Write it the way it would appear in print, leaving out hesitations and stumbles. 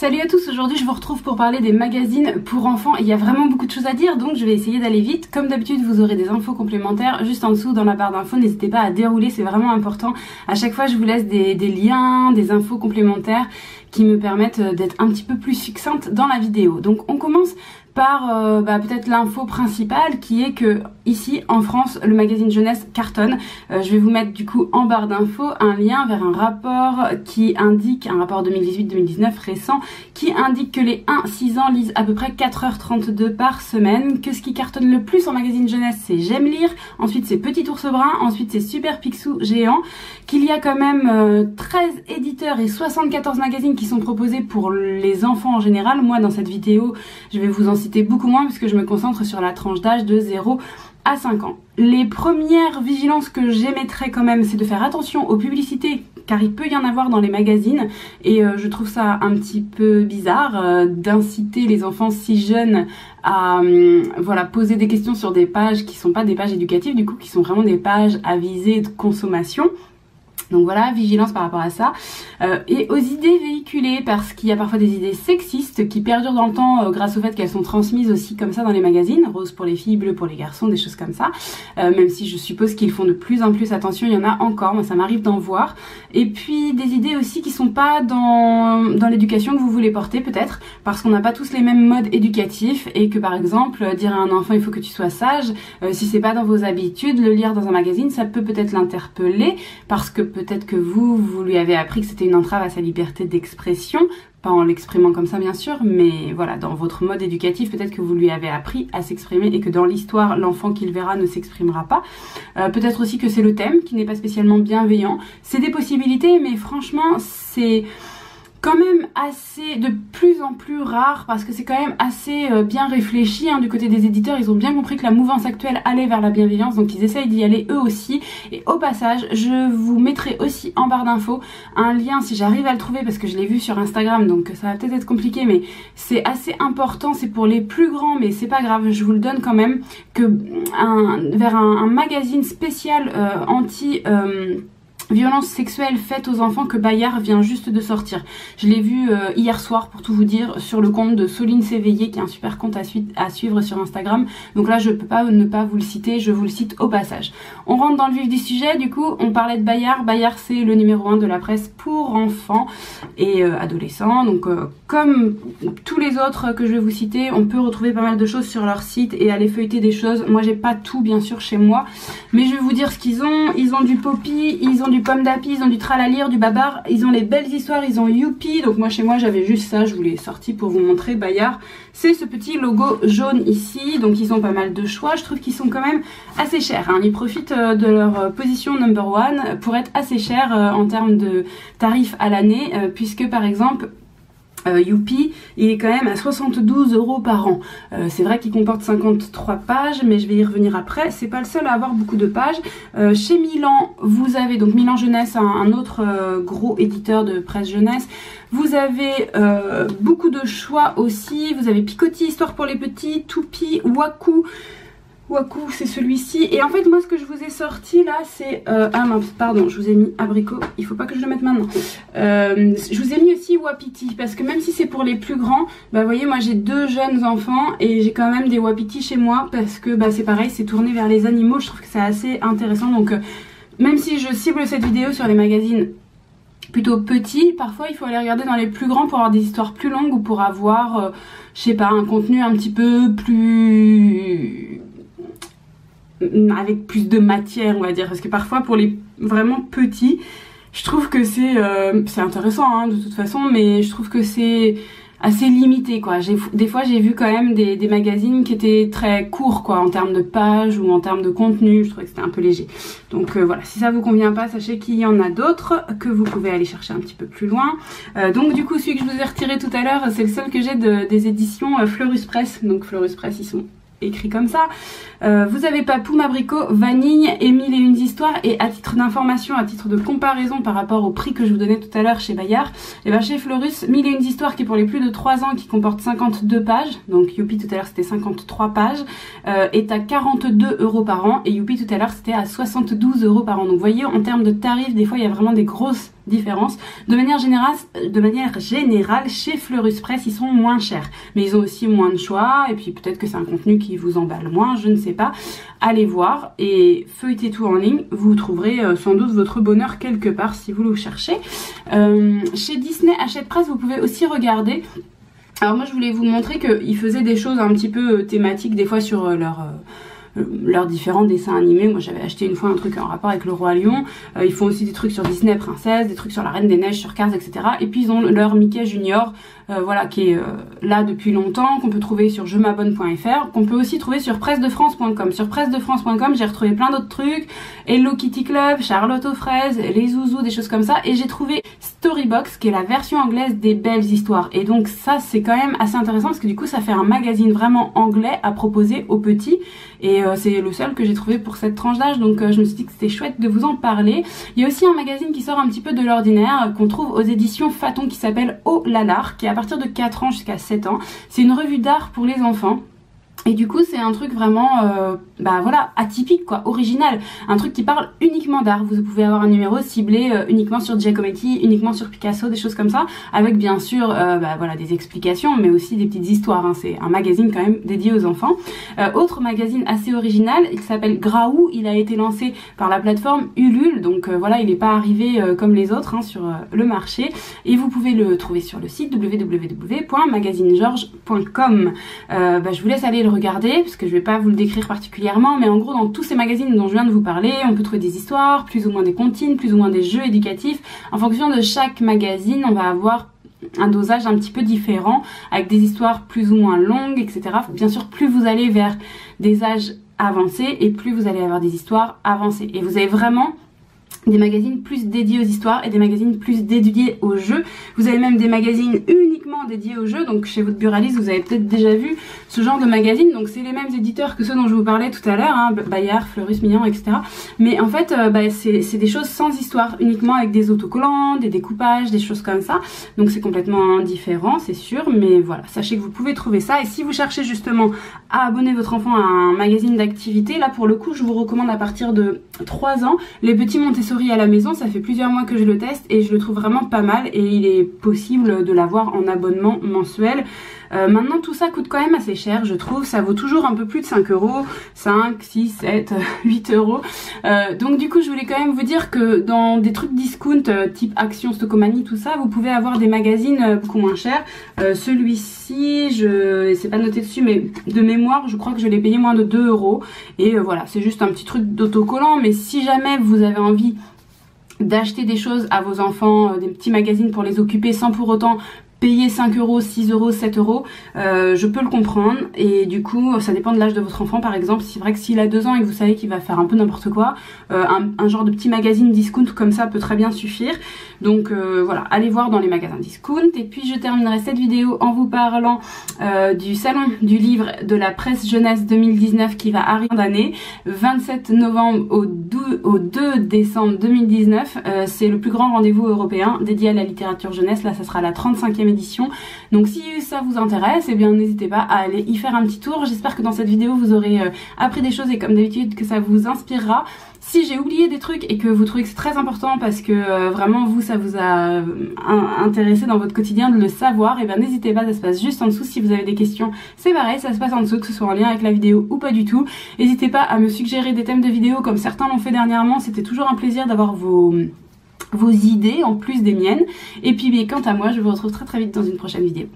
Salut à tous, aujourd'hui je vous retrouve pour parler des magazines pour enfants. Il y a vraiment beaucoup de choses à dire, donc je vais essayer d'aller vite. Comme d'habitude, vous aurez des infos complémentaires juste en dessous dans la barre d'infos. N'hésitez pas à dérouler, c'est vraiment important. À chaque fois je vous laisse des liens, des infos complémentaires qui me permettent d'être un petit peu plus succincte dans la vidéo. Donc on commence par peut-être l'info principale qui est que ici en France le magazine jeunesse cartonne. Je vais vous mettre du coup en barre d'infos un lien vers un rapport qui indique, un rapport 2018-2019 récent, qui indique que les 1-6 ans lisent à peu près 4h32 par semaine, que ce qui cartonne le plus en magazine jeunesse c'est J'aime lire, ensuite c'est Petit ours brun, ensuite c'est Super Picsou géant, qu'il y a quand même 13 éditeurs et 74 magazines qui sont proposés pour les enfants en général. Moi dans cette vidéo je vais vous en citer beaucoup moins puisque je me concentre sur la tranche d'âge de 0 à 5 ans. Les premières vigilances que j'émettrais quand même, c'est de faire attention aux publicités car il peut y en avoir dans les magazines et je trouve ça un petit peu bizarre d'inciter les enfants si jeunes à voilà, poser des questions sur des pages qui sont pas des pages éducatives, du coup qui sont vraiment des pages à visée de consommation. Donc voilà, vigilance par rapport à ça. Et aux idées véhiculées, parce qu'il y a parfois des idées sexistes qui perdurent dans le temps grâce au fait qu'elles sont transmises aussi comme ça dans les magazines. Rose pour les filles, bleu pour les garçons, des choses comme ça. Même si je suppose qu'ils font de plus en plus attention, il y en a encore, moi ça m'arrive d'en voir. Et puis des idées aussi qui sont pas dans l'éducation que vous voulez porter peut-être, parce qu'on n'a pas tous les mêmes modes éducatifs et que par exemple dire à un enfant il faut que tu sois sage, si c'est pas dans vos habitudes, le lire dans un magazine ça peut peut-être l'interpeller parce que peut-être que vous lui avez appris que c'était une entrave à sa liberté d'expression, pas en l'exprimant comme ça bien sûr, mais voilà, dans votre mode éducatif, peut-être que vous lui avez appris à s'exprimer et que dans l'histoire, l'enfant qu'il verra ne s'exprimera pas. Peut-être aussi que c'est le thème qui n'est pas spécialement bienveillant. C'est des possibilités, mais franchement, c'est quand même assez, de plus en plus rare, parce que c'est quand même assez bien réfléchi du côté des éditeurs. Ils ont bien compris que la mouvance actuelle allait vers la bienveillance, donc ils essayent d'y aller eux aussi. Et au passage, je vous mettrai aussi en barre d'infos un lien, si j'arrive à le trouver, parce que je l'ai vu sur Instagram, donc ça va peut-être être compliqué, mais c'est assez important, c'est pour les plus grands, mais c'est pas grave, je vous le donne quand même, que vers un magazine spécial anti... violence sexuelle faite aux enfants que Bayard vient juste de sortir. Je l'ai vu hier soir pour tout vous dire sur le compte de Soline Séveillé qui est un super compte à suivre sur Instagram. Donc là je peux pas ne pas vous le citer, je vous le cite au passage. On rentre dans le vif du sujet, du coup on parlait de Bayard. Bayard c'est le numéro 1 de la presse pour enfants et adolescents. Donc comme tous les autres que je vais vous citer, on peut retrouver pas mal de choses sur leur site et aller feuilleter des choses. Moi j'ai pas tout bien sûr chez moi, mais je vais vous dire ce qu'ils ont. Ils ont du Poppy, ils ont du Pomme d'Api, ils ont du Tralalire, du Babar, ils ont les belles histoires, ils ont Youpi. Donc moi chez moi j'avais juste ça, je vous l'ai sorti pour vous montrer. Bayard, c'est ce petit logo jaune ici, donc ils ont pas mal de choix. Je trouve qu'ils sont quand même assez chers, Ils profitent de leur position number one pour être assez chers en termes de tarifs à l'année, puisque par exemple Youpi, il est quand même à 72 € par an. C'est vrai qu'il comporte 53 pages, mais je vais y revenir après. C'est pas le seul à avoir beaucoup de pages. Chez Milan, vous avez donc Milan Jeunesse, un autre gros éditeur de presse jeunesse. Vous avez beaucoup de choix aussi. Vous avez Picotti, Histoire pour les petits, Toupi, Waku. Waku c'est celui-ci, et en fait moi ce que je vous ai sorti là c'est ah non pardon, je vous ai mis abricot, il faut pas que je le mette maintenant, je vous ai mis aussi Wapiti parce que même si c'est pour les plus grands, vous voyez moi j'ai 2 jeunes enfants et j'ai quand même des Wapiti chez moi parce que c'est pareil, c'est tourné vers les animaux. Je trouve que c'est assez intéressant, donc même si je cible cette vidéo sur les magazines plutôt petits, parfois il faut aller regarder dans les plus grands pour avoir des histoires plus longues ou pour avoir je sais pas, un contenu un petit peu plus avec plus de matière on va dire, parce que parfois pour les vraiment petits je trouve que c'est intéressant de toute façon, mais je trouve que c'est assez limité quoi. Des fois j'ai vu quand même des magazines qui étaient très courts quoi, en termes de pages ou en termes de contenu. Je trouvais que c'était un peu léger, donc voilà, si ça vous convient pas, sachez qu'il y en a d'autres que vous pouvez aller chercher un petit peu plus loin. Donc du coup celui que je vous ai retiré tout à l'heure, c'est le seul que j'ai des éditions Fleurus Press. Donc Fleurus Press, ils sont écrit comme ça. Vous avez Papou, Abricot, Vanille et 1001 histoires. Et à titre d'information, à titre de comparaison par rapport au prix que je vous donnais tout à l'heure chez Bayard, et chez Fleurus, 1001 histoires qui est pour les plus de 3 ans, qui comporte 52 pages, donc Youpi tout à l'heure c'était 53 pages, est à 42 € par an, et Youpi tout à l'heure c'était à 72 € par an. Donc vous voyez, en termes de tarifs, des fois il y a vraiment des grosses différence. De manière générale, chez Fleurus Press, ils sont moins chers. Mais ils ont aussi moins de choix. Et puis peut-être que c'est un contenu qui vous emballe moins, je ne sais pas. Allez voir et feuilletez tout en ligne. Vous trouverez sans doute votre bonheur quelque part si vous le cherchez. Chez Disney Hachette Press, vous pouvez aussi regarder. Alors moi je voulais vous montrer qu'ils faisaient des choses un petit peu thématiques des fois sur leurs différents dessins animés. Moi j'avais acheté une fois un truc en rapport avec le Roi Lion. Ils font aussi des trucs sur Disney Princesse, des trucs sur la Reine des Neiges, sur Cars, etc. Et puis ils ont leur Mickey Junior, voilà, qui est là depuis longtemps, qu'on peut trouver sur jemabonne.fr, qu'on peut aussi trouver sur pressedefrance.com. Sur pressedefrance.com, j'ai retrouvé plein d'autres trucs, Hello Kitty Club, Charlotte aux fraises, les zouzous, des choses comme ça, et j'ai trouvé Storybox, qui est la version anglaise des belles histoires. Et donc ça, c'est quand même assez intéressant, parce que du coup, ça fait un magazine vraiment anglais à proposer aux petits, et c'est le seul que j'ai trouvé pour cette tranche d'âge, donc je me suis dit que c'était chouette de vous en parler. Il y a aussi un magazine qui sort un petit peu de l'ordinaire, qu'on trouve aux éditions Faton, qui s'appelle Oh Lalar, qui est à partir de 4 ans jusqu'à 7 ans. C'est une revue d'art pour les enfants. Et du coup c'est un truc vraiment bah voilà, atypique quoi, original, un truc qui parle uniquement d'art. Vous pouvez avoir un numéro ciblé uniquement sur Giacometti, uniquement sur Picasso, des choses comme ça, avec bien sûr bah voilà, des explications mais aussi des petites histoires, hein. C'est un magazine quand même dédié aux enfants. Autre magazine assez original, il s'appelle Graou, il a été lancé par la plateforme Ulule, donc voilà, il n'est pas arrivé comme les autres hein, sur le marché, et vous pouvez le trouver sur le site www.magazinegeorges.com. Bah, je vous laisse aller le regarder parce que je vais pas vous le décrire particulièrement, mais en gros dans tous ces magazines dont je viens de vous parler, on peut trouver des histoires, plus ou moins des comptines, plus ou moins des jeux éducatifs. En fonction de chaque magazine, on va avoir un dosage un petit peu différent, avec des histoires plus ou moins longues, etc. Bien sûr, plus vous allez vers des âges avancés et plus vous allez avoir des histoires avancées. Et vous avez vraiment des magazines plus dédiés aux histoires et des magazines plus dédiés aux jeux. Vous avez même des magazines uniquement dédiés aux jeux. Donc chez votre buraliste, vous avez peut-être déjà vu ce genre de magazine. Donc c'est les mêmes éditeurs que ceux dont je vous parlais tout à l'heure, hein, Bayard, Fleurus, Mignon, etc. Mais en fait, bah, c'est des choses sans histoire, uniquement avec des autocollants, des découpages, des choses comme ça. Donc c'est complètement différent, c'est sûr. Mais voilà, sachez que vous pouvez trouver ça. Et si vous cherchez justement à abonner votre enfant à un magazine d'activité, là pour le coup, je vous recommande à partir de 3 ans, les petits Montessori à la maison. Ça fait plusieurs mois que je le teste et je le trouve vraiment pas mal, et il est possible de l'avoir en abonnement mensuel. Maintenant tout ça coûte quand même assez cher, je trouve. Ça vaut toujours un peu plus de 5 euros, 5, 6, 7, 8 euros. Donc du coup je voulais quand même vous dire que dans des trucs discount type Action, Stocomanie, tout ça, vous pouvez avoir des magazines beaucoup moins chers. Celui-ci, c'est pas noté dessus, mais de mémoire je crois que je l'ai payé moins de 2 euros. Et voilà, c'est juste un petit truc d'autocollant. Mais si jamais vous avez envie d'acheter des choses à vos enfants, des petits magazines pour les occuper sans pour autant payer 5 euros, 6 euros, 7 euros, je peux le comprendre. Et du coup ça dépend de l'âge de votre enfant. Par exemple, c'est vrai que s'il a 2 ans et que vous savez qu'il va faire un peu n'importe quoi, un genre de petit magazine discount comme ça peut très bien suffire. Donc voilà, allez voir dans les magasins discount. Et puis je terminerai cette vidéo en vous parlant du salon du livre de la presse jeunesse 2019 qui va arriver d'année, 27 novembre au 2 décembre 2019. C'est le plus grand rendez-vous européen dédié à la littérature jeunesse. Là ça sera la 35e édition. Donc si ça vous intéresse, eh bien n'hésitez pas à aller y faire un petit tour. J'espère que dans cette vidéo vous aurez appris des choses et comme d'habitude que ça vous inspirera. Si j'ai oublié des trucs et que vous trouvez que c'est très important parce que vraiment vous ça vous a intéressé dans votre quotidien de le savoir, et bien n'hésitez pas, ça se passe juste en dessous. Si vous avez des questions, c'est pareil, ça se passe en dessous, que ce soit en lien avec la vidéo ou pas du tout. N'hésitez pas à me suggérer des thèmes de vidéos comme certains l'ont fait dernièrement. C'était toujours un plaisir d'avoir vos idées en plus des miennes. Et puis quant à moi, je vous retrouve très vite dans une prochaine vidéo.